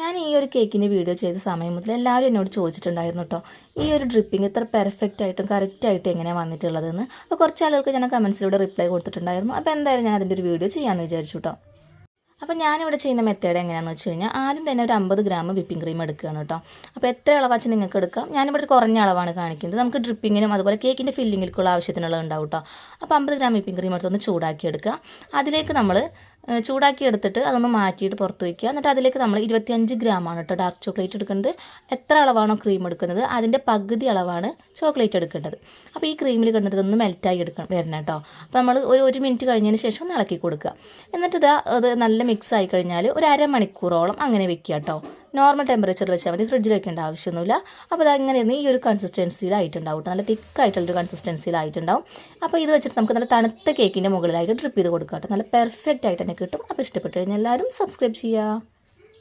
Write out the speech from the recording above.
ഞാൻ ഈ ഒരു കേക്കിൻ്റെ വീഡിയോ ചെയ്ത സമയം മുതൽ എല്ലാവരും എന്നോട് ചോദിച്ചിട്ടുണ്ടായിരുന്നു കേട്ടോ, ഈ ഒരു ഡ്രിപ്പിംഗ് ഇത്ര പെർഫെക്റ്റ് ആയിട്ടും കറക്റ്റായിട്ടും എങ്ങനെയാണ് വന്നിട്ടുള്ളതെന്ന്. അപ്പോൾ കുറച്ച് ആളുകൾക്ക് ഞാൻ കമൻസിലൂടെ റിപ്ലൈ കൊടുത്തിട്ടുണ്ടായിരുന്നു. അപ്പോൾ എന്തായാലും ഞാൻ അതിൻ്റെ ഒരു വീഡിയോ ചെയ്യാമെന്ന് വിചാരിച്ചു കേട്ടോ. അപ്പോൾ ഞാനിവിടെ ചെയ്യുന്ന മെത്തേഡ് എങ്ങനെയാണെന്ന് വെച്ച് കഴിഞ്ഞാൽ ആദ്യം തന്നെ ഒരു 50 ഗ്രാം വിപ്പിംഗ് ക്രീം എടുക്കുകയാണ് കേട്ടോ. അപ്പോൾ എത്ര അളവാച്ച് നിങ്ങൾക്ക് എടുക്കാം. ഞാനിവിടെ കുറഞ്ഞ അളവാണ് കാണിക്കുന്നത്. നമുക്ക് ഡ്രിപ്പിങ്ങിനും അതുപോലെ കേക്കിൻ്റെ ഫില്ലിങ്ങിലേക്കുള്ള ആവശ്യത്തിനുള്ളത് ഉണ്ടാവും കേട്ടോ. അപ്പോൾ 50 ഗ്രാം വിപ്പിംഗ് ക്രീം എടുത്തൊന്ന് ചൂടാക്കി എടുക്കുക. അതിലേക്ക് നമ്മൾ ചൂടാക്കി എടുത്തിട്ട് അതൊന്ന് മാറ്റിയിട്ട് പുറത്ത് വയ്ക്കുക. എന്നിട്ട് അതിലേക്ക് നമ്മൾ 25 ഗ്രാമാണ് കേട്ടോ ഡാർക്ക് ചോക്ലേറ്റ് എടുക്കുന്നത്. എത്ര അളവാണോ ക്രീം എടുക്കുന്നത് അതിൻ്റെ പകുതി അളവാണ് ചോക്ലേറ്റ് എടുക്കേണ്ടത്. അപ്പോൾ ഈ ക്രീമിൽ കിടന്നിട്ട് ഇതൊന്ന് മെൽറ്റായി വരണം കേട്ടോ. അപ്പോൾ നമ്മൾ ഒരു മിനിറ്റ് കഴിഞ്ഞതിന് ശേഷം ഒന്ന് ഇളക്കി കൊടുക്കുക. എന്നിട്ട് അത് നല്ല മിക്സ് ആയി കഴിഞ്ഞാൽ ഒരു അരമണിക്കൂറോളം അങ്ങനെ വെക്കുക കേട്ടോ. നോർമൽ ടെമ്പറേച്ചറിൽ വെച്ചാൽ മതി, ഫ്രിഡ്ജിൽ വെക്കേണ്ട ആവശ്യമൊന്നുമില്ല. അപ്പോൾ അത് അങ്ങനെയാണ് ഈ ഒരു കൺസിസ്റ്റൻസിയിലായിട്ടുണ്ടാവും, നല്ല തിക്കായിട്ടുള്ളൊരു കൺസിസ്റ്റൻസിയിലായിട്ടുണ്ടാവും. അപ്പോൾ ഇത് വെച്ചിട്ട് നമുക്ക് നല്ല തണുത്ത കേക്കിൻ്റെ മുകളിലായിട്ട് ഡ്രിപ്പ് ചെയ്ത് കൊടുക്കാം കേട്ടോ. നല്ല പെർഫെക്റ്റ് ആയിട്ട് തന്നെ കിട്ടും. അപ്പോൾ ഇഷ്ടപ്പെട്ട് കഴിഞ്ഞാൽ എല്ലാവരും സബ്സ്ക്രൈബ് ചെയ്യുക.